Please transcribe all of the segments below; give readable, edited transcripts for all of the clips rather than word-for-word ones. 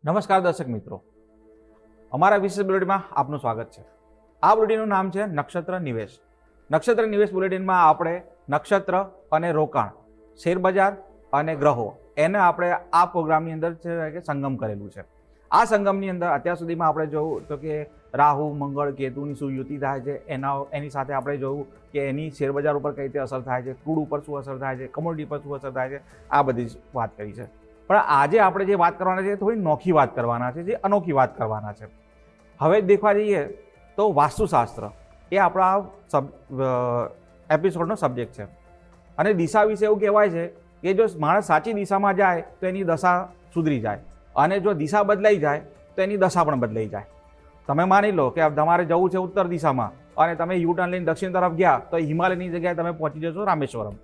નમસ્કાર દર્શક મિત્રો, અમારા વિશેષ બુલેટિનમાં આપનું સ્વાગત છે. આ બુલેટિનનું નામ છે નક્ષત્ર નિવેશ. નક્ષત્ર નિવેશ બુલેટિનમાં આપણે નક્ષત્ર અને રોકાણ, શેરબજાર અને ગ્રહો એને આપણે આ પ્રોગ્રામની અંદર છે કે સંગમ કરેલું છે. આ સંગમની અંદર અત્યાર સુધીમાં આપણે જોયું તો કે રાહુ મંગળ કેતુની શું યુતિ થાય છે, એની સાથે આપણે જોયું કે એની શેરબજાર ઉપર કઈ રીતે અસર થાય છે, ક્રૂડ ઉપર શું અસર થાય છે, કમોડિટી પર શું અસર થાય છે, આ બધી જ વાત કરી છે. પણ આજે આપણે જે વાત કરવાના છે થોડી નોખી વાત કરવાના છે, જે અનોખી વાત કરવાના છે. હવે દેખવા જઈએ તો વાસ્તુશાસ્ત્ર એ આપણા એપિસોડનો સબ્જેક્ટ છે. અને દિશા વિશે એવું કહેવાય છે કે જો માણસ સાચી દિશામાં જાય તો એની દશા સુધરી જાય, અને જો દિશા બદલાઈ જાય તો એની દશા પણ બદલાઈ જાય. તમે માની લો કે તમારે જવું છે ઉત્તર દિશામાં અને તમે યુટર્ન લઈને દક્ષિણ તરફ ગયા તો હિમાલયની જગ્યાએ તમે પહોંચી જશો રામેશ્વરમ.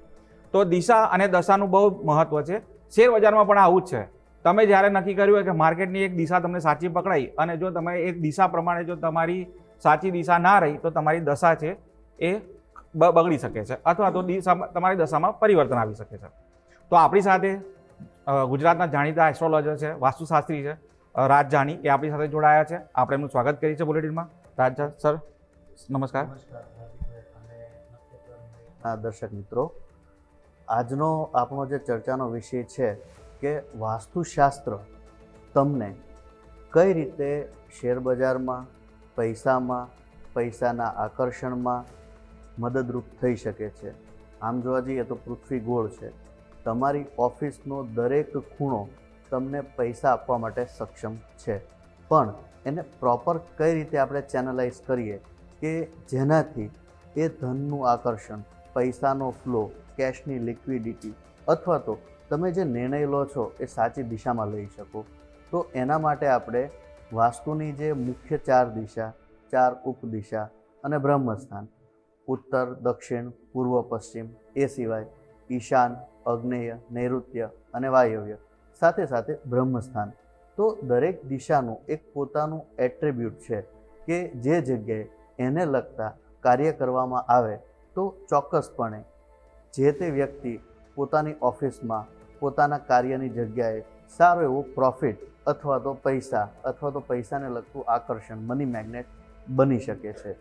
તો દિશા અને દશાનું બહુ મહત્વ છે. શેરબજારમાં પણ આવું જ છે. તમે જ્યારે નક્કી કર્યું હોય કે માર્કેટની એક દિશા તમને સાચી પકડાઈ અને જો તમે એક દિશા પ્રમાણે જો તમારી સાચી દિશા ના રહી તો તમારી દશા છે એ બગડી શકે છે, અથવા તો તમારી દશામાં પરિવર્તન આવી શકે છે. તો આપણી સાથે ગુજરાતના જાણીતા એસ્ટ્રોલોજર છે, વાસ્તુશાસ્ત્રી છે રાજ જાની, એ આપણી સાથે જોડાયા છે. આપણે એમનું સ્વાગત કરીએ છીએ બુલેટિનમાં. રાજ સર, નમસ્કાર. દર્શક મિત્રો, આજનો આપણો જે ચર્ચાનો વિષય છે કે વાસ્તુશાસ્ત્ર તમને કઈ રીતે શેરબજારમાં, પૈસામાં, પૈસાના આકર્ષણમાં મદદરૂપ થઈ શકે છે. આમ જોવા જઈએ તો પૃથ્વી ગોળ છે. તમારી ઓફિસનો દરેક ખૂણો તમને પૈસા આપવા માટે સક્ષમ છે, પણ એને પ્રોપર કઈ રીતે આપણે ચેનલાઇઝ કરીએ કે જેનાથી એ ધનનું આકર્ષણ, પૈસાનો ફ્લો, કેશની લિક્વિડિટી અથવા તો તમે જે નિર્ણય લો છો એ સાચી દિશામાં લઈ શકો. તો એના માટે આપણે વાસ્તુની જે મુખ્ય 4 દિશા, 4 ઉપદિશા અને બ્રહ્મસ્થાન, ઉત્તર, દક્ષિણ, પૂર્વ, પશ્ચિમ, એ સિવાય ઈશાન, અગ્નેય, નૈઋત્ય અને વાયવ્ય, સાથે સાથે બ્રહ્મસ્થાન. તો દરેક દિશાનું એક પોતાનું એટ્રીબ્યુટ છે કે જે જગ્યાએ એને લગતા કાર્ય કરવામાં આવે તો ચોક્કસપણે જે તે વ્યક્તિ પોતાની ઓફિસમાં, પોતાના કાર્યની જગ્યાએ સારો એવો પ્રોફિટ અથવા તો પૈસા અથવા તો પૈસાને લગતું આકર્ષણ, મની મેગ્નેટ બની શકે છે.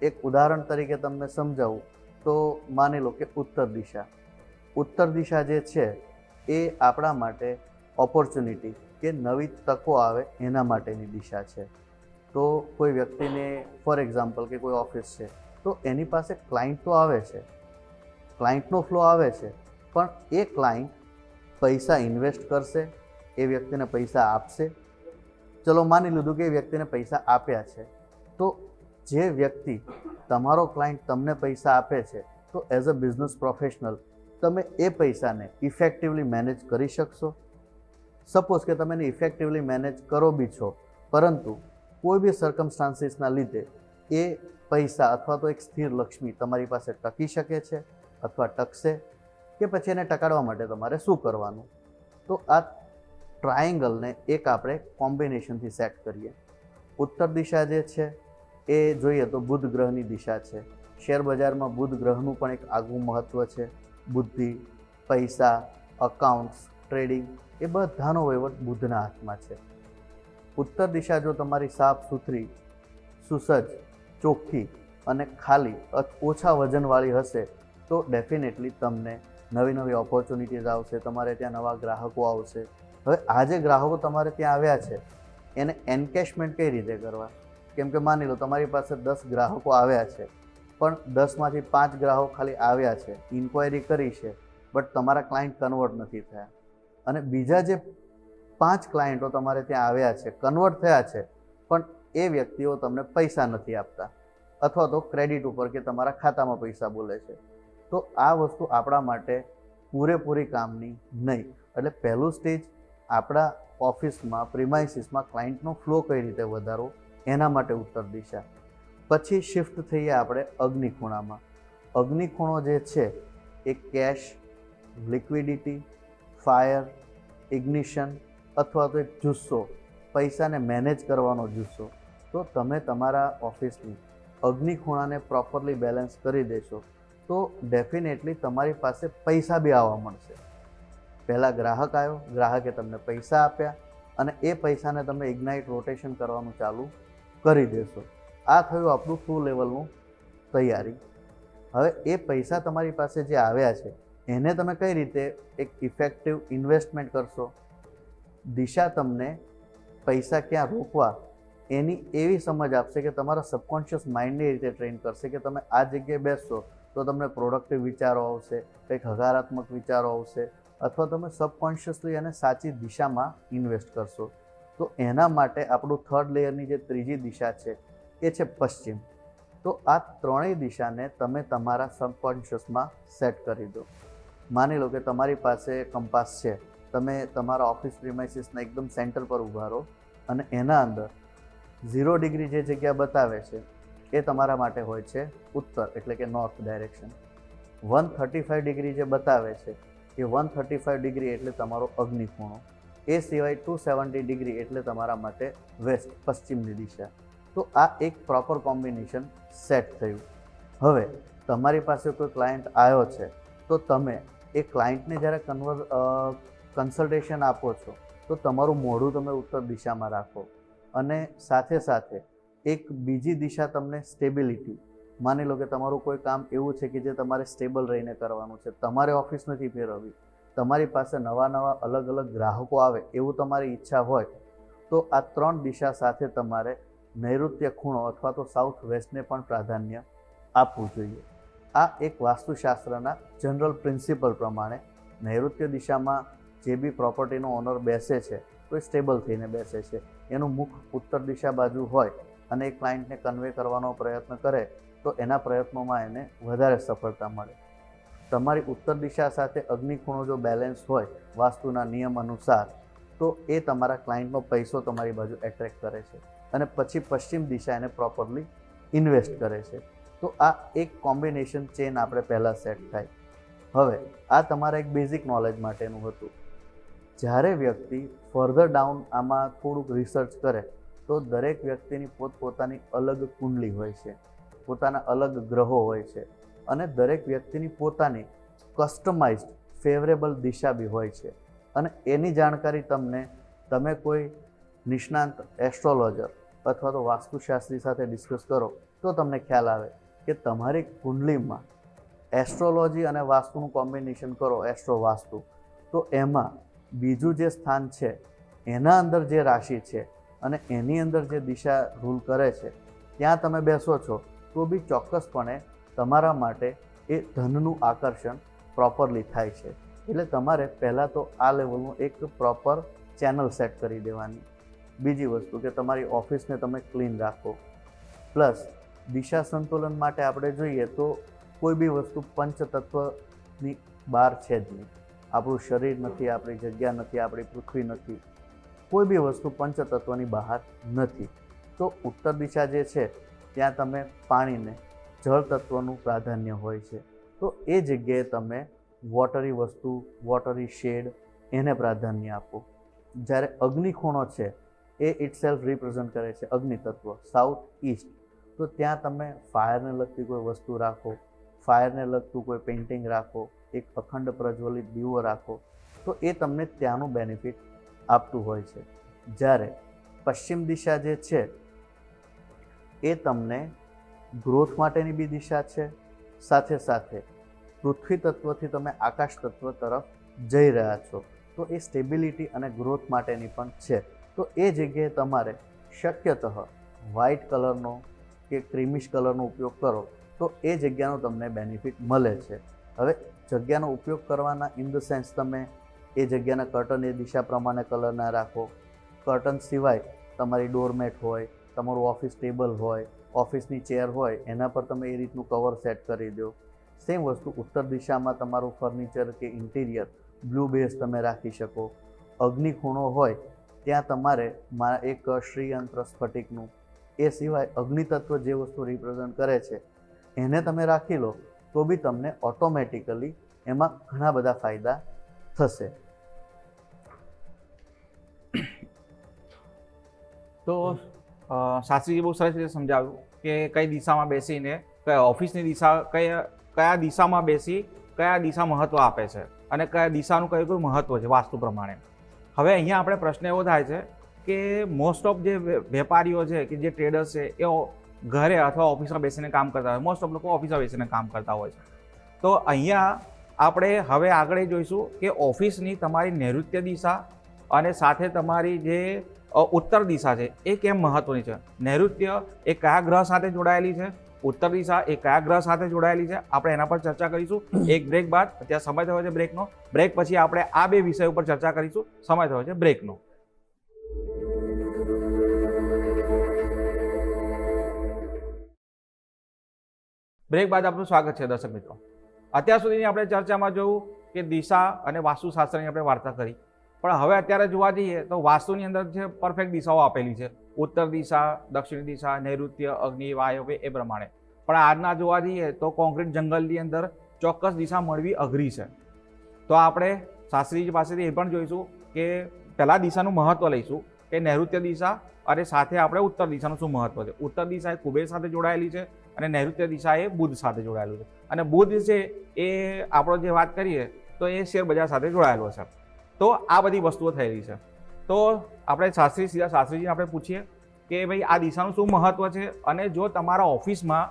એક ઉદાહરણ તરીકે તમને સમજાવું તો માની લો કે ઉત્તર દિશા. ઉત્તર દિશા જે છે એ આપણા માટે ઓપોર્ચ્યુનિટી કે નવી તકો આવે એના માટેની દિશા છે. તો કોઈ વ્યક્તિને ફોર એક્ઝામ્પલ કે કોઈ ઓફિસ છે તો એની પાસે ક્લાયન્ટ તો આવે છે, ક્લાયન્ટનો ફ્લો આવે છે, પણ એ ક્લાયન્ટ પૈસા ઇન્વેસ્ટ કરશે, એ વ્યક્તિને પૈસા આપશે. ચલો માની લીધું કે એ વ્યક્તિને પૈસા આપ્યા છે, તો જે વ્યક્તિ તમારો ક્લાયન્ટ તમને પૈસા આપે છે તો એઝ અ બિઝનેસ પ્રોફેશનલ તમે એ પૈસાને ઇફેક્ટિવલી મેનેજ કરી શકશો. સપોઝ કે તમે એને ઇફેક્ટિવલી મેનેજ કરો બી છો, પરંતુ કોઈ બી સર્કમસ્ટાન્સીસના લીધે એ પૈસા અથવા તો એક સ્થિર લક્ષ્મી તમારી પાસે ટકી શકે છે અથવા ટકશે, કે પછી એને ટકાડવા માટે તમારે શું કરવાનું. તો આ ટ્રાયેંગલને એક આપણે કોમ્બિનેશનથી સેટ કરીએ. ઉત્તર દિશા જે છે એ જોઈએ તો બુધ ગ્રહની દિશા છે. શેરબજારમાં બુધ ગ્રહનું પણ એક આગવું મહત્ત્વ છે. બુદ્ધિ, પૈસા, અકાઉન્ટ્સ, ટ્રેડિંગ એ બધાનો વહીવટ બુધના હાથમાં છે. ઉત્તર દિશા જો તમારી સાફ સુથરી, સુસજ્જ, ચોખ્ખી અને ખાલી ઓછા વજનવાળી હશે તો ડેફિનેટલી તમને નવી નવી ઓપોર્ચ્યુનિટીઝ આવશે, તમારે ત્યાં નવા ગ્રાહકો આવશે. હવે આ જે ગ્રાહકો તમારે ત્યાં આવ્યા છે એને એન્કેશમેન્ટ કઈ રીતે કરવા? કેમ કે માની લો તમારી પાસે 10 ગ્રાહકો આવ્યા છે, પણ 10માંથી 5 ગ્રાહકો ખાલી આવ્યા છે, ઇન્ક્વાયરી કરી છે, બટ તમારા ક્લાયન્ટ કન્વર્ટ નથી થયા. અને બીજા જે 5 ક્લાયન્ટો તમારે ત્યાં આવ્યા છે, કન્વર્ટ થયા છે, પણ એ વ્યક્તિઓ તમને પૈસા નથી આપતા અથવા તો ક્રેડિટ ઉપર કે તમારા ખાતામાં પૈસા બોલે છે. તો આ વસ્તુ આપણા માટે પૂરેપૂરી કામની નહીં. એટલે પહેલું સ્ટેજ આપણા ઓફિસમાં, પ્રિમાઇસીસમાં ક્લાયન્ટનો ફ્લો કઈ રીતે વધારવો એના માટે ઉત્તર દિશા. પછી શિફ્ટ થઈએ આપણે અગ્નિખૂણામાં. અગ્નિખૂણો જે છે એ કેશ, લિક્વિડિટી, ફાયર, ઇગ્નિશન અથવા તો એક જુસ્સો, પૈસાને મેનેજ કરવાનો જુસ્સો. તો તમે તમારા ઓફિસની અગ્નિખૂણાને પ્રોપરલી બેલેન્સ કરી દેશો તો ડેફિનેટલી તમારી પાસે પૈસા બી આવવા મળશે. પહેલાં ગ્રાહક આવ્યો, ગ્રાહકે તમને પૈસા આપ્યા અને એ પૈસાને તમે ઇગ્નાઇટ રોટેશન કરવાનું ચાલુ કરી દેશો. આ થયું આપણું 2 લેવલનું તૈયારી. હવે એ પૈસા તમારી પાસે જે આવ્યા છે એને તમે કઈ રીતે એક ઇફેક્ટિવ ઇન્વેસ્ટમેન્ટ કરશો. દિશા તમને પૈસા ક્યાં રોકવા એની એવી સમજ આપશે કે તમારા સબકોન્શિયસ માઇન્ડને એ રીતે ટ્રેન કરશે કે તમે આ જગ્યાએ બેસશો તો તમને પ્રોડક્ટિવ વિચારો આવશે, કંઈક હકારાત્મક વિચારો આવશે, અથવા તમે સબકોન્શિયસલી એને સાચી દિશામાં ઇન્વેસ્ટ કરશો. તો એના માટે આપણું 3rd લેયરની જે ત્રીજી દિશા છે એ છે પશ્ચિમ. તો આ ત્રણેય દિશાને તમે તમારા સબકોન્શિયસમાં સેટ કરી દો. માની લો કે તમારી પાસે કંપાસ છે, તમે તમારા ઓફિસ પ્રિમાઇસીસના એકદમ સેન્ટર પર ઊભા રહો અને એના અંદર 0 ડિગ્રી જે જગ્યા બતાવે છે એ તમારા માટે હોય છે ઉત્તર, એટલે કે નોર્થ ડાયરેક્શન. 135 ડિગ્રી જે બતાવે છે એ 135 ડિગ્રી એટલે તમારો અગ્નિ ખૂણો. એ સિવાય 270 ડિગ્રી એટલે તમારા માટે વેસ્ટ, પશ્ચિમની દિશા. તો આ એક પ્રોપર કોમ્બિનેશન સેટ થયું. હવે તમારી પાસે કોઈ ક્લાયન્ટ આવ્યો છે તો તમે એ ક્લાયન્ટને જ્યારે કન્સલ્ટેશન આપો છો તો તમારું મોઢું તમે ઉત્તર દિશામાં રાખો અને સાથે સાથે એક બીજી દિશા તમને સ્ટેબિલિટી. માની લો કે તમારું કોઈ કામ એવું છે કે જે તમારે સ્ટેબલ રહીને કરવાનું છે, તમારે ઓફિસ નથી ફેરવવી, તમારી પાસે નવા અલગ અલગ ગ્રાહકો આવે એવું તમારી ઈચ્છા હોય તો આ 3 દિશા સાથે તમારે નૈઋત્ય ખૂણો અથવા તો સાઉથ વેસ્ટને પણ પ્રાધાન્ય આપવું જોઈએ. આ એક વાસ્તુશાસ્ત્રના જનરલ પ્રિન્સિપલ પ્રમાણે નૈઋત્ય દિશામાં જે બી પ્રોપર્ટીનો ઓનર બેસે છે તો એ સ્ટેબલ થઈને બેસે છે. એનું મુખ ઉત્તર દિશા બાજુ હોય અને એ ક્લાયન્ટને કન્વે કરવાનો પ્રયત્ન કરે તો એના પ્રયત્નોમાં એને વધારે સફળતા મળે. તમારી ઉત્તર દિશા સાથે અગ્નિ ખૂણો જો બેલેન્સ હોય વાસ્તુના નિયમ અનુસાર તો એ તમારા ક્લાયન્ટનો પૈસો તમારી બાજુ એટ્રેક્ટ કરે છે અને પછી પશ્ચિમ દિશા એને પ્રોપરલી ઇન્વેસ્ટ કરે છે. તો આ એક કોમ્બિનેશન ચેન આપણે પહેલાં સેટ થાય. હવે આ તમારા એક બેઝિક નોલેજ માટેનું હતું. જ્યારે વ્યક્તિ ફર્ધર ડાઉન આમાં થોડુંક રિસર્ચ કરે તો દરેક વ્યક્તિની પોતપોતાની અલગ કુંડલી હોય છે, પોતાના અલગ ગ્રહો હોય છે અને દરેક વ્યક્તિની પોતાની કસ્ટમાઇઝડ ફેવરેબલ દિશા બી હોય છે. અને એની જાણકારી તમે કોઈ નિષ્ણાંત એસ્ટ્રોલોજર અથવા તો વાસ્તુશાસ્ત્રી સાથે ડિસ્કસ કરો તો તમને ખ્યાલ આવે કે તમારી કુંડલીમાં એસ્ટ્રોલોજી અને વાસ્તુનું કોમ્બિનેશન કરો, એસ્ટ્રો વાસ્તુ, તો એમાં બીજું જે સ્થાન છે એના અંદર જે રાશિ છે અને એની અંદર જે દિશા રૂલ કરે છે ત્યાં તમે બેસો છો તો બી ચોક્કસપણે તમારા માટે એ ધનનું આકર્ષણ પ્રોપરલી થાય છે. એટલે તમારે પહેલાં તો આ લેવલનું એક પ્રોપર ચેનલ સેટ કરી દેવાની. બીજી વસ્તુ કે તમારી ઓફિસને તમે ક્લીન રાખો. પ્લસ દિશા સંતુલન માટે આપણે જોઈએ તો કોઈ બી વસ્તુ પંચતત્વની બહાર છે જ નહીં. આપણું શરીર નથી, આપણી જગ્યા નથી, આપણી પૃથ્વી નથી, કોઈ બી વસ્તુ પંચતત્વની બહાર નથી. તો ઉત્તર દિશા જે છે ત્યાં તમે પાણીને, જળ તત્વનું પ્રાધાન્ય હોય છે. તો એ જગ્યાએ તમે વોટરી વસ્તુ, વોટરી શેડ એને પ્રાધાન્ય આપો. જ્યારે અગ્નિ ખૂણો છે એ ઇટસેલ્ફ રિપ્રેઝન્ટ કરે છે અગ્નિ તત્વ, સાઉથ ઈસ્ટ, તો ત્યાં તમે ફાયરને લગતી કોઈ વસ્તુ રાખો, ફાયરને લગતું કોઈ પેઇન્ટિંગ રાખો, એક અખંડ પ્રજ્વલિત દીવો રાખો, તો એ તમને ત્યાંનું બેનિફિટ આપતું હોય છે. જ્યારે પશ્ચિમ દિશા જે છે એ તમને ગ્રોથ માટેની બી દિશા છે, સાથે સાથે પૃથ્વી તત્વથી તમે આકાશ તત્વ તરફ જઈ રહ્યા છો તો એ સ્ટેબિલિટી અને ગ્રોથ માટેની પણ છે. તો એ જગ્યાએ તમારે શક્યતઃ વ્હાઇટ કલરનો કે ક્રીમિશ કલરનો ઉપયોગ કરો તો એ જગ્યાનો તમને બેનિફિટ મળે છે. હવે જગ્યાનો ઉપયોગ કરવાના ઇન ધ સેન્સ તમે એ જગ્યાના કર્ટન એ દિશા પ્રમાણે કલરના રાખો. કર્ટન સિવાય તમારી ડોરમેટ હોય, તમારું ઓફિસ ટેબલ હોય, ઓફિસની ચેર હોય, એના પર તમે એ રીતનું કવર સેટ કરી દો. સેમ વસ્તુ ઉત્તર દિશામાં તમારું ફર્નિચર કે ઇન્ટિરિયર બ્લુ બેઝ તમે રાખી શકો. અગ્નિ ખૂણો હોય ત્યાં તમારે એક શ્રીયંત્ર સ્ફટિકનું, એ સિવાય અગ્નિ તત્વ જે વસ્તુ રિપ્રેઝન્ટ કરે છે એને તમે રાખી લો તો બી તમને ઓટોમેટિકલી એમાં ઘણા બધા ફાયદા થશે. તો શાસ્ત્રીજી બહુ સરસ રીતે સમજાવ્યું કે કઈ દિશામાં બેસીને કયા ઓફિસની દિશા કયા દિશામાં બેસી કયા દિશા મહત્વ આપે છે અને કયા દિશાનું કયું કયું મહત્વ છે વાસ્તુ પ્રમાણે. હવે અહીંયા આપણે પ્રશ્ન એવો થાય છે કે મોસ્ટ ઓફ જે વેપારીઓ છે કે જે ટ્રેડર્સ છે એ ઘરે અથવા ઓફિસમાં બેસીને કામ કરતા હોય. મોસ્ટ ઓફ લોકો ઓફિસમાં બેસીને કામ કરતા હોય છે. તો અહીંયા આપણે હવે આગળ જોઈશું કે ઓફિસની તમારી નૈઋત્ય દિશા અને સાથે તમારી જે ઉત્તર દિશા છે એ કેમ મહત્વની છે. નૈઋત્ય એ કયા ગ્રહ સાથે જોડાયેલી છે, ઉત્તર દિશા એ કયા ગ્રહ સાથે જોડાયેલી છે, આપણે એના પર ચર્ચા કરીશું એક બ્રેક બાદ. અત્યારે સમય થયો છે બ્રેકનો. બ્રેક પછી આપણે આ બે વિષય ઉપર ચર્ચા કરીશું. સમય થયો છે બ્રેકનો. બ્રેક બાદ આપનું સ્વાગત છે દર્શક મિત્રો. અત્યાર સુધીની આપણે ચર્ચામાં જોયું કે દિશા અને વાસ્તુશાસ્ત્રની આપણે વાર્તા કરી, પણ હવે અત્યારે જોવા જઈએ તો વાસ્તુની અંદર છે પરફેક્ટ દિશાઓ આપેલી છે. ઉત્તર દિશા, દક્ષિણ દિશા, નૈઋત્ય, અગ્નિ, વાયવ્ય એ પ્રમાણે. પણ આજના જોવા જઈએ તો કોન્ક્રીટ જંગલની અંદર ચોક્કસ દિશા મળવી અઘરી છે. તો આપણે શાસ્ત્રીજી પાસેથી એ પણ જોઈશું કે પહેલા દિશાનું મહત્વ લઈશું કે નૈઋત્ય દિશા અને સાથે આપણે ઉત્તર દિશાનું શું મહત્વ છે. ઉત્તર દિશા એ કુબેર સાથે જોડાયેલી છે અને નૈઋત્ય દિશા એ બુધ સાથે જોડાયેલું છે. અને બુધ છે એ આપણો જે વાત કરીએ તો એ શેર બજાર સાથે જોડાયેલો છે. તો આ બધી વસ્તુઓ થયેલી છે. તો આપણે સીધા શાસ્ત્રીજીને આપણે પૂછીએ કે ભાઈ આ દિશાનું શું મહત્વ છે, અને જો તમારા ઓફિસમાં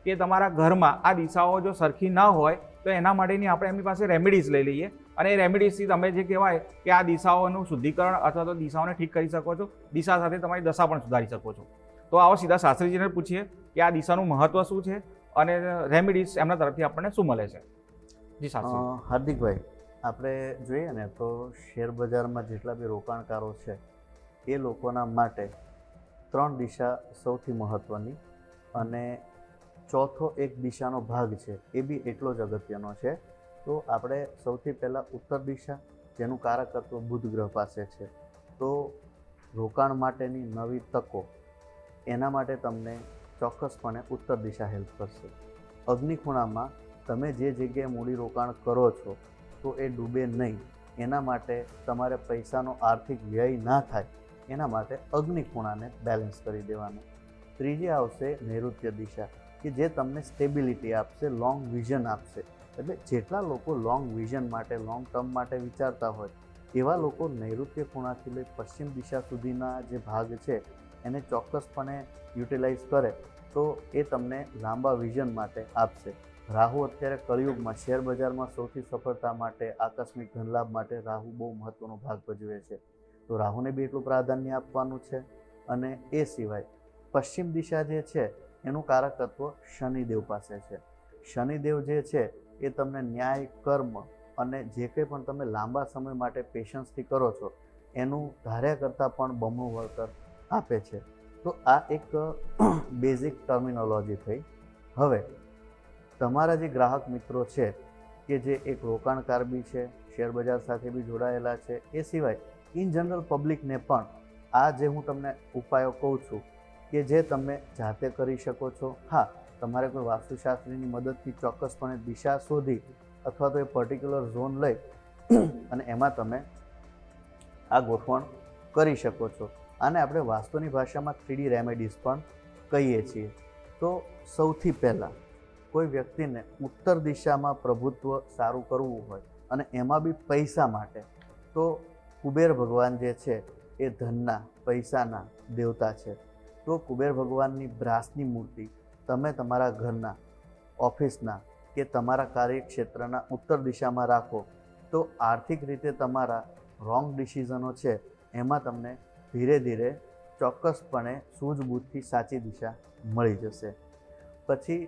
કે તમારા ઘરમાં આ દિશાઓ જો સરખી ના હોય તો એના માટેની આપણે એમની પાસે રેમેડીઝ લઈ લઈએ, અને એ રેમેડીઝથી તમે જે કહેવાય કે આ દિશાઓનું શુદ્ધિકરણ અથવા તો દિશાઓને ઠીક કરી શકો છો. દિશા સાથે તમારી દશા પણ સુધારી શકો છો. તો આવો સીધા શાસ્ત્રીજીને પૂછીએ કે આ દિશાનું મહત્વ શું છે અને રેમેડીઝ એમના તરફથી આપણને શું મળે છે. જી શાસ્ત્રી. હાર્દિકભાઈ, આપણે જોઈએ ને તો શેર બજારમાં જેટલા બી રોકાણકારો છે એ લોકોના માટે 3 દિશા સૌથી મહત્ત્વની, અને ચોથો એક દિશાનો ભાગ છે એ બી એટલો જ અગત્યનો છે. તો આપણે સૌથી પહેલાં ઉત્તર દિશા, જેનું કારકત્વ બુધ ગ્રહ પાસે છે. તો રોકાણ માટેની નવી તકો, એના માટે તમને ચોક્કસપણે ઉત્તર દિશા હેલ્પ કરશે. અગ્નિ ખૂણામાં તમે જે જગ્યાએ મૂડી રોકાણ કરો છો તો એ ડૂબે નહીં, એના માટે તમારે પૈસાનો આર્થિક વ્યય ના થાય એના માટે અગ્નિ ખૂણાને બેલેન્સ કરી દેવાનું. ત્રીજી આવશે નૈઋત્ય દિશા, કે જે તમને સ્ટેબિલિટી આપશે, લોંગ વિઝન આપશે. એટલે જેટલા લોકો લોંગ વિઝન માટે, લોંગ ટર્મ માટે વિચારતા હોય એવા લોકો નૈઋત્ય ખૂણાથી લઈ પશ્ચિમ દિશા સુધીના જે ભાગ છે એને ચોક્કસપણે યુટિલાઇઝ કરે તો એ તમને લાંબા વિઝન માટે આપશે. રાહુ અત્યારે કળિયુગમાં શેર બજારમાં સૌથી સફળતા માટે, આકસ્મિક ધનલાભ માટે રાહુ બહુ મહત્ત્વનો ભાગ ભજવે છે. તો રાહુને બી એટલું પ્રાધાન્ય આપવાનું છે. અને એ સિવાય પશ્ચિમ દિશા જે છે એનું કારકત્વ શનિદેવ પાસે છે. શનિદેવ જે છે એ તમને ન્યાય, કર્મ અને જે કંઈ પણ તમે લાંબા સમય માટે પેશન્સથી કરો છો એનું ધાર્યા કરતાં પણ બમણું વળતર આપે છે. તો આ એક બેઝિક ટર્મિનોલોજી થઈ. હવે તમારા જે ગ્રાહક મિત્રો છે કે જે એક રોકાણકાર બી છે, શેર બજાર સાથે બી જોડાયેલા છે, એ સિવાય ઇન જનરલ પબ્લિકને પણ આ જે હું તમને ઉપાયો કહું છું કે જે તમે જાતે કરી શકો છો. હા, તમારે કોઈ વાસ્તુશાસ્ત્રીની મદદથી ચોક્કસપણે દિશા શોધી અથવા તો એ પર્ટિક્યુલર ઝોન લઈ અને એમાં તમે આ ગોઠવણ કરી શકો છો. આને આપણે વાસ્તુની ભાષામાં 3D રેમેડીઝ પણ કહીએ છીએ. તો સૌથી પહેલાં કોઈ વ્યક્તિને ઉત્તર દિશામાં પ્રભુત્વ સારું કરવું હોય અને એમાં બી પૈસા માટે, તો કુબેર ભગવાન જે છે એ ધનના, પૈસાના દેવતા છે. તો કુબેર ભગવાનની બ્રાસની મૂર્તિ તમે તમારા ઘરના, ઓફિસના કે તમારા કાર્યક્ષેત્રના ઉત્તર દિશામાં રાખો તો આર્થિક રીતે તમારા રોંગ ડિસિઝનો છે એમાં તમને ધીરે ધીરે ચોક્કસપણે સૂઝબૂઝથી સાચી દિશા મળી જશે. પછી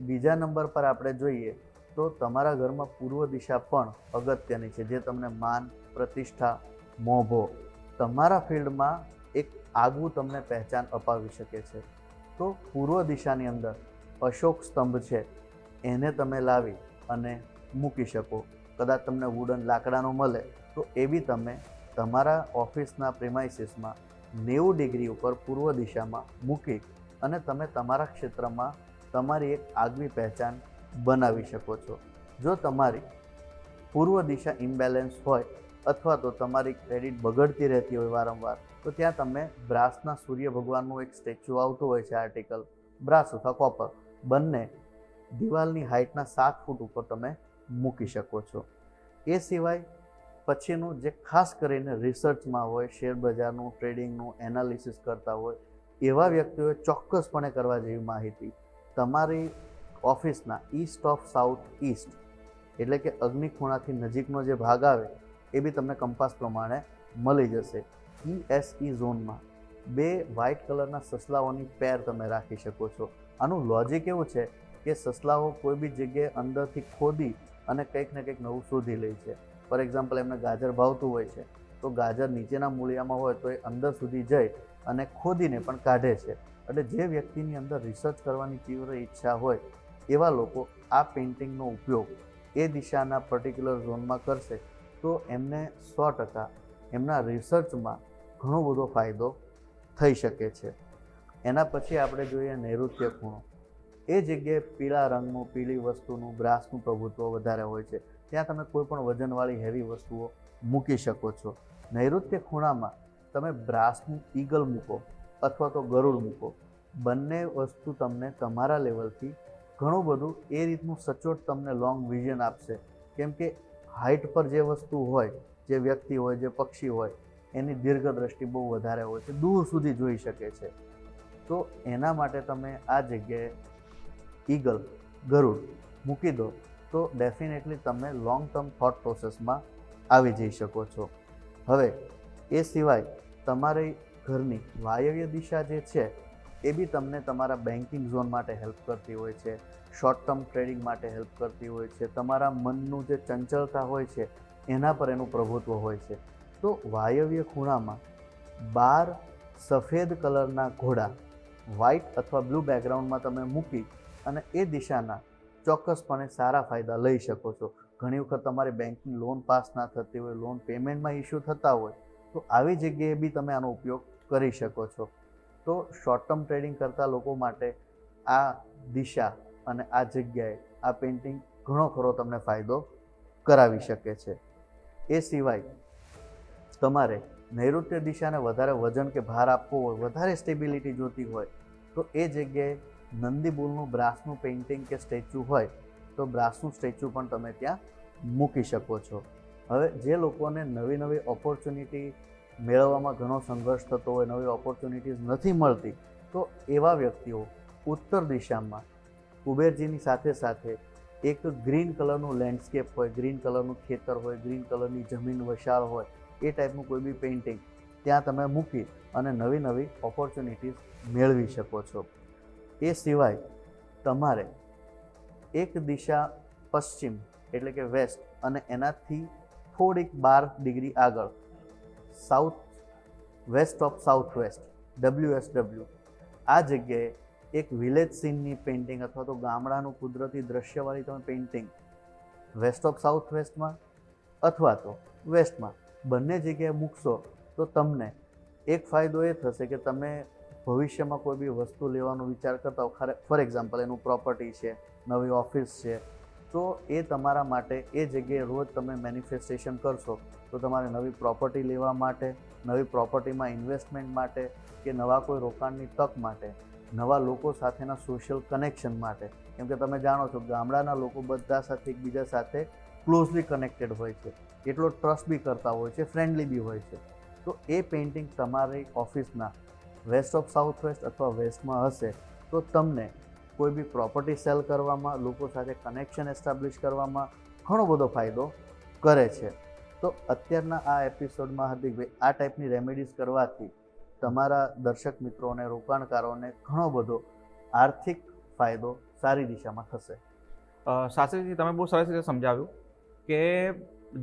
બીજા નંબર પર આપણે જોઈએ તો તમારા ઘરમાં પૂર્વ દિશા પણ અગત્યની છે, જે તમને માન, પ્રતિષ્ઠા, મોભો, તમારા ફિલ્ડમાં એક આગવું તમને પહેચાન અપાવી શકે છે. તો પૂર્વ દિશાની અંદર અશોક સ્તંભ છે એને તમે લાવી અને મૂકી શકો. કદાચ તમને વુડન લાકડાનો મળે તો એ બી તમે તમારા ઓફિસના પ્રિમાઇસીસમાં 90 ડિગ્રી ઉપર પૂર્વ દિશામાં મૂકી અને તમે તમારા ક્ષેત્રમાં તમારી એક આગવી પહેચાન બનાવી શકો છો. જો તમારી પૂર્વ દિશા ઇમ્બેલેન્સ હોય અથવા તો તમારી ક્રેડિટ બગડતી રહેતી હોય વારંવાર, તો ત્યાં તમે બ્રાસના સૂર્ય ભગવાનનું એક સ્ટેચ્યુ આવતું હોય છે, આર્ટિકલ બ્રાસ અથવા કોપર, બંને દિવાલની હાઇટના 7 ફૂટ ઉપર તમે મૂકી શકો છો. એ સિવાય પછીનું જે ખાસ કરીને રિસર્ચમાં હોય, શેર બજારનું ટ્રેડિંગનું એનાલિસિસ કરતા હોય એવા વ્યક્તિઓએ ચોક્કસપણે કરવા જેવી માહિતી તમારી ઓફિસના ઈસ્ટ ઓફ સાઉથ ઈસ્ટ એટલે કે અગ્નિ ખૂણાથી નજીકનો જે ભાગ આવે એ બી તમને કંપાસ પ્રમાણે મળી જશે. ESE ઝોનમાં 2 વ્હાઇટ કલરના સસલાઓની પેર તમે રાખી શકો છો. આનું લોજિક એવું છે કે સસલાઓ કોઈ બી જગ્યાએ અંદરથી ખોદી અને કંઈક ને કંઈક નવું શોધી લે છે. ફોર એક્ઝામ્પલ એમને ગાજર ભાવતું હોય છે તો ગાજર નીચેના મૂળિયામાં હોય તો એ અંદર સુધી જઈ અને ખોદીને પણ કાઢે છે. એટલે જે વ્યક્તિની અંદર રિસર્ચ કરવાની તીવ્ર ઈચ્છા હોય એવા લોકો આ પેઇન્ટિંગનો ઉપયોગ એ દિશાના પર્ટિક્યુલર ઝોનમાં કરશે તો એમને 100% એમના રિસર્ચમાં ઘણો બધો ફાયદો થઈ શકે છે. એના પછી આપણે જોઈએ નૈઋત્ય ખૂણો. એ જગ્યાએ પીળા રંગનું, પીળી વસ્તુનું, બ્રાસનું પ્રભુત્વ વધારે હોય છે. ત્યાં તમે કોઈ પણ વજનવાળી હેવી વસ્તુઓ મૂકી શકો છો. નૈઋત્ય ખૂણામાં તમે બ્રાસનું ઈગલ મૂકો અથવા તો ગરુડ મૂકો, બંને વસ્તુ તમને તમારા લેવલથી ઘણું બધું એ રીતનું સચોટ તમને લોંગ વિઝન આપશે. કેમ કે હાઇટ પર જે વસ્તુ હોય, જે વ્યક્તિ હોય, જે પક્ષી હોય એની દીર્ઘ દ્રષ્ટિ બહુ વધારે હોય છે, દૂર સુધી જોઈ શકે છે. તો એના માટે તમે આ જગ્યાએ ઈગલ, ગરુડ મૂકી દો તો ડેફિનેટલી તમે લોંગ ટર્મ થોટ પ્રોસેસમાં આવી જઈ શકો છો. હવે એ સિવાય તમારી ઘરની વાયવ્ય દિશા જે છે એ બી તમને તમારા બેન્કિંગ ઝોન માટે હેલ્પ કરતી હોય છે, શોર્ટ ટર્મ ટ્રેડિંગ માટે હેલ્પ કરતી હોય છે, તમારા મનનું જે ચંચળતા હોય છે એના પર એનું પ્રભુત્વ હોય છે. તો વાયવ્ય ખૂણામાં 12 સફેદ કલરના ઘોડા વ્હાઇટ અથવા બ્લુ બેકગ્રાઉન્ડમાં તમે મૂકી અને એ દિશાના ચોક્કસપણે સારા ફાયદા લઈ શકો છો. ઘણી વખત તમારી બેંકની લોન પાસ ના થતી હોય, લોન પેમેન્ટમાં ઇસ્યુ થતા હોય તો આવી જગ્યાએ બી તમે આનો ઉપયોગ કરી શકો છો. તો શોર્ટ ટર્મ ટ્રેડિંગ કરતા લોકો માટે આ દિશા અને આ જગ્યાએ આ પેઇન્ટિંગ ઘણો ખરો તમને ફાયદો કરાવી શકે છે. એ સિવાય તમારે નૈઋત્ય દિશાને વધારે વજન કે ભાર આપવો હોય, વધારે સ્ટેબિલિટી જોતી હોય તો એ જગ્યાએ નંદીબુલનું બ્રાસનું પેઇન્ટિંગ કે સ્ટેચ્યુ હોય તો બ્રાસનું સ્ટેચ્યુ પણ તમે ત્યાં મૂકી શકો છો. હવે જે લોકોને નવી નવી ઓપોર્ચ્યુનિટી મેળવવામાં ઘણો સંઘર્ષ થતો હોય, નવી ઓપોર્ચ્યુનિટીઝ નથી મળતી તો એવા વ્યક્તિઓ ઉત્તર દિશામાં કુબેરજીની સાથે સાથે એક ગ્રીન કલરનું લેન્ડસ્કેપ હોય, ગ્રીન કલરનું ખેતર હોય, ગ્રીન કલરની જમીન વિશાળ હોય એ ટાઈપનું કોઈ બી પેઇન્ટિંગ ત્યાં તમે મૂકી અને નવી નવી ઓપોર્ચ્યુનિટીઝ મેળવી શકો છો. એ સિવાય તમારે એક દિશા પશ્ચિમ એટલે કે વેસ્ટ અને એનાથી થોડીક 12 ડિગ્રી આગળ south waste of south waste WSW આ જગ્યાએ એક વિલેજ સીનની પેઇન્ટિંગ અથવા તો ગામડાનું કુદરતી દ્રશ્યવાળી તમે પેઇન્ટિંગ વેસ્ટ ઓફ સાઉથ વેસ્ટમાં અથવા તો વેસ્ટમાં બંને જગ્યાએ મૂકશો તો તમને એક ફાયદો એ થશે કે તમે ભવિષ્યમાં કોઈ બી વસ્તુ લેવાનો વિચાર કરતા હો, ફોર એક્ઝામ્પલ એનું પ્રોપર્ટી છે, નવી ઓફિસ છે, તો એ તમારા માટે એ જગ્યાએ રોજ તમે મેનિફેસ્ટેશન કરશો તો તમારે નવી પ્રોપર્ટી લેવા માટે, નવી પ્રોપર્ટીમાં ઇન્વેસ્ટમેન્ટ માટે કે નવા કોઈ રોકાણની તક માટે, નવા લોકો સાથેના સોશિયલ કનેક્શન માટે, કેમ કે તમે જાણો છો ગામડાના લોકો બધા સાથે એકબીજા સાથે ક્લોઝલી કનેક્ટેડ હોય છે, એટલો ટ્રસ્ટ બી કરતા હોય છે, ફ્રેન્ડલી બી હોય છે. તો એ પેઇન્ટિંગ તમારી ઓફિસના વેસ્ટ ઓફ સાઉથ વેસ્ટ અથવા વેસ્ટમાં હશે તો તમને કોઈ બી પ્રોપર્ટી સેલ કરવામાં, લોકો સાથે કનેક્શન એસ્ટાબ્લિશ કરવામાં ઘણો બધો ફાયદો કરે છે. તો અત્યારના આ એપિસોડમાં હાર્દિકભાઈ આ ટાઈપની રેમેડીઝ કરવાથી તમારા દર્શક મિત્રો અને રોકાણકારોને ઘણો બધો આર્થિક ફાયદો સારી દિશામાં થશે. શાસ્ત્રીજી, તમે બહુ સરસ રીતે સમજાવ્યું કે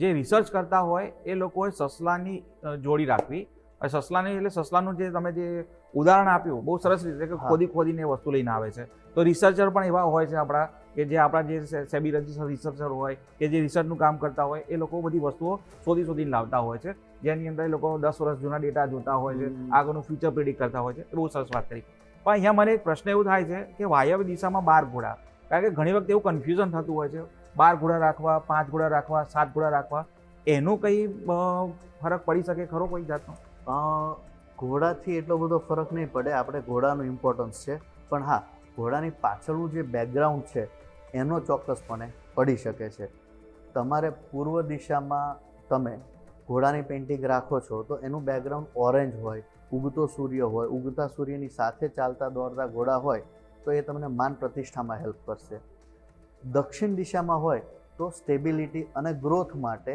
જે રિસર્ચ કરતા હોય એ લોકોએ સસલાની જોડી રાખવી. સસલાની એટલે સસલાનું જે તમે જે ઉદાહરણ આપ્યું બહુ સરસ રીતે કે ખોદીને એ વસ્તુ લઈને આવે છે. તો રિસર્ચર પણ એવા હોય છે આપણા કે જે આપણા જે સેબી રજિસ્ટર રિસર્ચર હોય કે જે રિસર્ચનું કામ કરતા હોય એ લોકો બધી વસ્તુઓ શોધીને લાવતા હોય છે, જેની અંદર એ લોકો 10 વર્ષ જૂના ડેટા જોતા હોય છે, આગળનું ફ્યુચર પ્રિડિક્ટ કરતા હોય છે. એ બહુ સરસ વાત કરી. પણ અહીંયા મને એક પ્રશ્ન એવું થાય છે કે વાયવ્ય દિશામાં 12 ઘોડા, કારણ કે ઘણી વખત એવું કન્ફ્યુઝન થતું હોય છે, 12 ઘોડા રાખવા, 5 ઘોડા રાખવા, 7 ઘોડા રાખવા, એનું કંઈ ફરક પડી શકે ખરો કોઈ જાતનો? ઘોડાથી એટલો બધો ફરક નહીં પડે, આપણે ઘોડાનું ઇમ્પોર્ટન્સ છે, પણ હા ઘોડાની પાછળનું જે બેકગ્રાઉન્ડ છે એનો ચોક્કસપણે પડી શકે છે. તમારે પૂર્વ દિશામાં તમે ઘોડાની પેઇન્ટિંગ રાખો છો તો એનું બેકગ્રાઉન્ડ ઓરેન્જ હોય, ઉગતો સૂર્ય હોય, ઉગતા સૂર્યની સાથે ચાલતા દોડતા ઘોડા હોય તો એ તમને માન પ્રતિષ્ઠામાં હેલ્પ કરશે. દક્ષિણ દિશામાં હોય તો સ્ટેબિલિટી અને ગ્રોથ માટે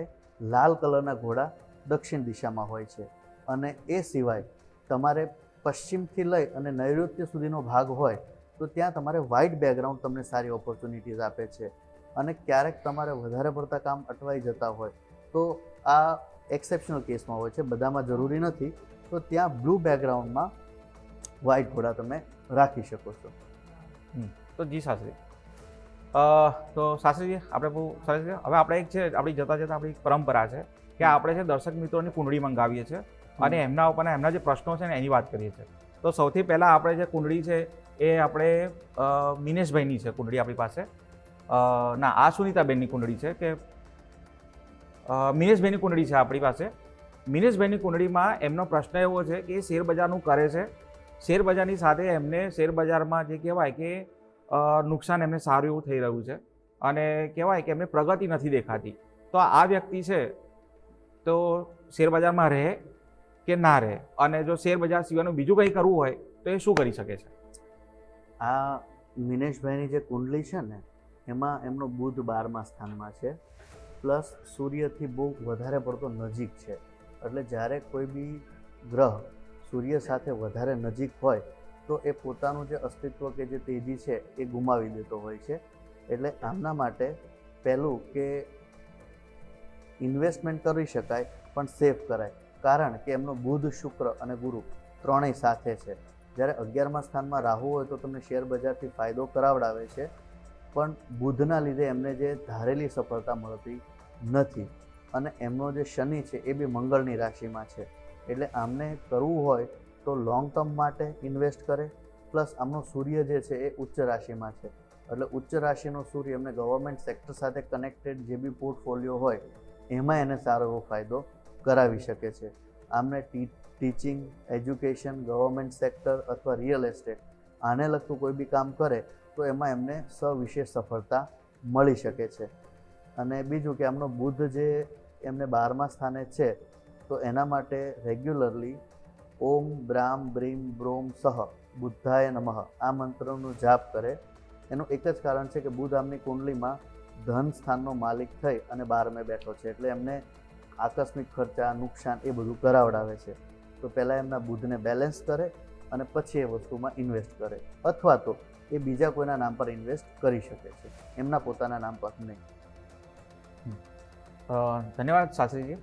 લાલ કલરના ઘોડા દક્ષિણ દિશામાં હોય છે. અને એ સિવાય તમારે પશ્ચિમથી લઈ અને નૈઋત્ય સુધીનો ભાગ હોય તો ત્યાં તમારે વ્હાઇટ બેકગ્રાઉન્ડ તમને સારી ઓપોર્ચ્યુનિટીઝ આપે છે. અને ક્યારેક તમારે વધારે પડતા કામ અટવાઈ જતા હોય તો આ એક્સેપ્શનલ કેસમાં હોય છે, બધામાં જરૂરી નથી, તો ત્યાં બ્લુ બેકગ્રાઉન્ડમાં વ્હાઇટ ઘોડા તમે રાખી શકો છો. તો જી શાસ્ત્રી, તો શાસ્ત્રીજી આપણે બહુ સરસ છે. હવે આપણે એક છે આપણી જતા જતા આપણી પરંપરા છે કે આપણે છે દર્શક મિત્રોની કુંડળી મંગાવીએ છીએ અને એમના ઉપરના એમના જે પ્રશ્નો છે ને એની વાત કરીએ છીએ. તો સૌથી પહેલાં આપણે જે કુંડળી છે એ આપણે મિનેશભાઈની છે કુંડળી આપણી પાસે. ના, આ સુનીતાબેનની કુંડળી છે કે મિનેશભાઈની કુંડળી છે આપણી પાસે. મિનેશભાઈની કુંડળીમાં એમનો પ્રશ્ન એવો છે કે એ શેરબજારનું કરે છે. શેરબજારની સાથે એમને શેરબજારમાં જે કહેવાય કે નુકસાન એમને સારું એવું થઈ રહ્યું છે અને કહેવાય કે એમને પ્રગતિ નથી દેખાતી. તો આ વ્યક્તિ છે તો શેરબજારમાં રહે કે ના રહે, અને જો શેરબજાર સિવાયનું બીજું કંઈ કરવું હોય તો એ શું કરી શકે છે? આ મિનેશભાઈની જે કુંડલી છે ને એમાં એમનો બુધ 12મા સ્થાનમાં છે, પ્લસ સૂર્યથી બહુ વધારે પડતો નજીક છે. એટલે જ્યારે કોઈ બી ગ્રહ સૂર્ય સાથે વધારે નજીક હોય તો એ પોતાનું જે અસ્તિત્વ કે જે તેજી છે એ ગુમાવી દેતો હોય છે. એટલે આમના માટે પહેલું કે ઇન્વેસ્ટમેન્ટ કરી શકાય પણ સેફ કરાય, કારણ કે એમનો બુધ, શુક્ર અને ગુરુ ત્રણેય સાથે છે. જ્યારે 11મા સ્થાનમાં રાહુ હોય તો તમને શેર બજારથી ફાયદો કરાવડાવે છે, પણ બુધના લીધે એમને જે ધારેલી સફળતા મળતી નથી. અને એમનો જે શનિ છે એ બી મંગળની રાશિમાં છે. એટલે આમને કરવું હોય તો લોંગ ટર્મ માટે ઇન્વેસ્ટ કરે, પ્લસ આમનો સૂર્ય જે છે એ ઉચ્ચ રાશિમાં છે. એટલે ઉચ્ચ રાશિનો સૂર્ય એમને ગવર્મેન્ટ સેક્ટર સાથે કનેક્ટેડ જે બી પોર્ટફોલિયો હોય એમાં એને સારો એવો ફાયદો કરાવી શકે છે. આમને ટીચિંગ, એજ્યુકેશન, ગવર્મેન્ટ સેક્ટર અથવા રિયલ એસ્ટેટ આને લગતું કોઈ બી કામ કરે તો એમાં એમને સવિશેષ સફળતા મળી શકે છે. અને બીજું કે આમનો બુધ જે એમને 12મા સ્થાને છે તો એના માટે રેગ્યુલરલી ઓમ બ્રામ બ્રીમ બ્રોમ સહ બુદ્ધાય નમઃ આ મંત્રનો જાપ કરે. એનું એક જ કારણ છે કે બુધ આમની કુંડલીમાં ધન સ્થાનનો માલિક થઈ અને 12મે બેઠો છે, એટલે એમને આકસ્મિક ખર્ચા, નુકસાન એ બધું કરાવડાવે છે. તો પહેલાં એમના બુધને બેલેન્સ કરે અને પછી એ વસ્તુમાં ઇન્વેસ્ટ કરે, અથવા તો એ બીજા કોઈના નામ પર ઇન્વેસ્ટ કરી શકે છે, એમના પોતાના નામ પર નહીં. ધન્યવાદ શાસ્ત્રીજી.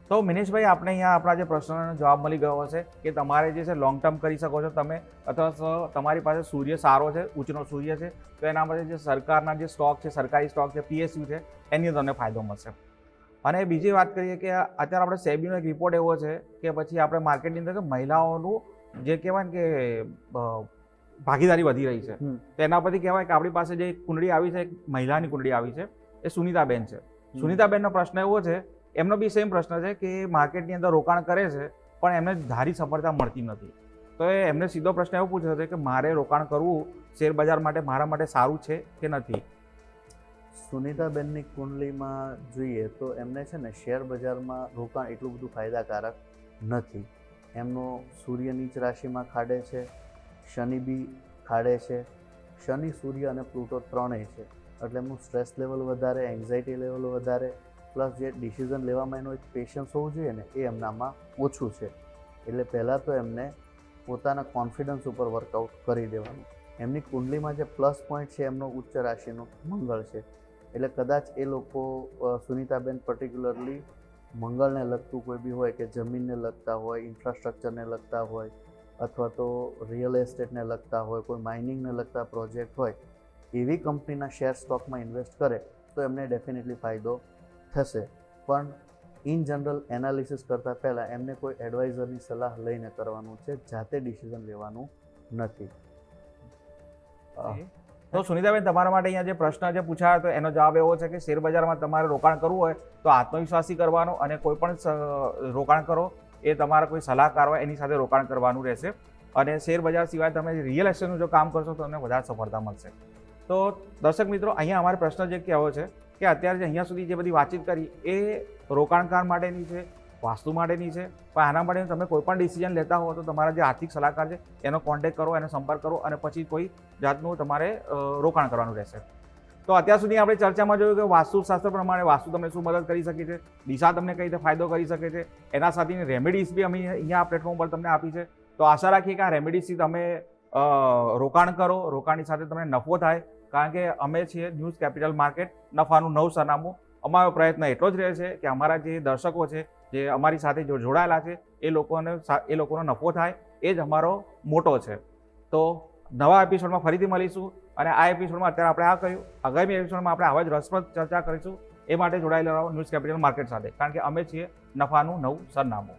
તો મિનેશભાઈ, આપણે અહીંયા આપણા જે પ્રશ્નોનો જવાબ મળી ગયો હશે કે તમારે જે છે લોંગ ટર્મ કરી શકો છો તમે, અથવા તો તમારી પાસે સૂર્ય સારો છે, ઉચ્ચનો સૂર્ય છે, તો એના માટે જે સરકારના જે સ્ટોક છે, સરકારી સ્ટોક છે, PSU છે, એની તમને ફાયદો મળશે. અને બીજી વાત કરીએ કે અત્યારે આપણે સેબીનો એક રિપોર્ટ એવો છે કે પછી આપણે માર્કેટની અંદર કે મહિલાઓનું જે કહેવાય ને કે ભાગીદારી વધી રહી છે, તો એના પરથી કહેવાય કે આપણી પાસે જે કુંડળી આવી છે, એક મહિલાની કુંડળી આવી છે, એ સુનીતાબેન છે. સુનીતાબેનનો પ્રશ્ન એવો છે, એમનો બી સેમ પ્રશ્ન છે કે માર્કેટની અંદર રોકાણ કરે છે પણ એમને ધારી સફળતા મળતી નથી. તો એમને સીધો પ્રશ્ન એવો પૂછ્યો છે કે મારે રોકાણ કરવું શેર બજાર માટે મારા માટે સારું છે કે નથી? સુનીતાબેનની કુંડલીમાં જોઈએ તો એમને છે ને શેર બજારમાં રોકાણ એટલું બધું ફાયદાકારક નથી. એમનો સૂર્ય નીચ રાશિમાં ખાડે છે, શનિ બી ખાડે છે. શનિ, સૂર્ય અને પ્લુટો ત્રણેય છે, એટલે એમનું સ્ટ્રેસ લેવલ વધારે, એન્ઝાયટી લેવલ વધારે, પ્લસ જે ડિસિઝન લેવામાં એનો એક પેશન્સ હોવું જોઈએ ને એ એમનામાં ઓછું છે. એટલે પહેલાં તો એમને પોતાના કોન્ફિડન્સ ઉપર વર્કઆઉટ કરી દેવાનું. એમની કુંડલીમાં જે પ્લસ પોઈન્ટ છે એમનો ઉચ્ચ રાશિનો મંગળ છે, એટલે કદાચ એ લોકો સુનીતાબેન પર્ટિક્યુલરલી મંગળને લગતું કોઈ બી હોય કે જમીનને લગતા હોય, ઇન્ફ્રાસ્ટ્રક્ચરને લગતા હોય, અથવા તો રિયલ એસ્ટેટને લગતા હોય, કોઈ માઇનિંગને લગતા પ્રોજેક્ટ હોય, એવી કંપનીના શેર સ્ટોકમાં ઇન્વેસ્ટ કરે તો એમને ડેફિનેટલી ફાયદો થશે. પણ ઇન જનરલ એનાલિસિસ કરતાં પહેલાં એમને કોઈ એડવાઇઝરની સલાહ લઈને કરવાનું છે, જાતે ડિસિઝન લેવાનું નથી. તો સુનીતાબેન, તમારા માટે અહીંયા જે પ્રશ્ન જે પૂછાયો હતો એનો જવાબ એવો છે કે શેરબજારમાં તમારે રોકાણ કરવું હોય તો આત્મવિશ્વાસી કરવાનો, અને કોઈ પણ રોકાણ કરો એ તમારા કોઈ સલાહકાર હોય એની સાથે રોકાણ કરવાનું રહેશે. અને શેરબજાર સિવાય તમે રિયલ એસ્ટેટનું જો કામ કરશો તો તમને વધારે સફળતા મળશે. તો દર્શક મિત્રો, અહીંયા અમારો પ્રશ્ન જે કહેવો છે કે અત્યારે જે અહીંયા સુધી જે બધી વાતચીત કરી એ રોકાણકાર માટેની છે વાસ્તુ માટેની છે, પણ આના માટે તમે કોઈ પણ ડિસિઝન લેતા હો તો તમારા જે આર્થિક સલાહકાર છે એનો કોન્ટેક્ટ કરો, એનો સંપર્ક કરો અને પછી કોઈ જાતનું તમારે રોકાણ કરવાનું રહેશે. તો અત્યાર સુધી આપણે ચર્ચામાં જોયું કે વાસ્તુશાસ્ત્ર પ્રમાણે વાસ્તુ તમને શું મદદ કરી શકે છે, દિશા તમને કઈ રીતે ફાયદો કરી શકે છે, એના સાથેની રેમેડીઝ બી અમે અહીંયા આ પ્લેટફોર્મ પર તમને આપી છે. તો આશા રાખીએ કે આ રેમેડીઝથી તમે રોકાણ કરો, રોકાણની સાથે તમને નફો થાય, કારણ કે અમે છીએ ન્યૂઝ કેપિટલ માર્કેટ, નફાનું નવું સરનામું. અમારો પ્રયત્ન એટલો જ રહે છે કે અમારા જે દર્શકો છે, જે અમારી સાથે જોડાયેલા છે, એ લોકોનો નફો થાય, એ જ અમારો મોટો છે. તો નવા એપિસોડમાં ફરીથી મળીશું અને આ એપિસોડમાં અત્યારે આપણે આ કહ્યું, આગામી એપિસોડમાં આપણે આવા જ રસપ્રદ ચર્ચા કરીશું. એ માટે જોડાયેલા રહો ન્યૂઝ કેપિટલ માર્કેટ સાથે, કારણ કે અમે છીએ નફાનું નવું સરનામું.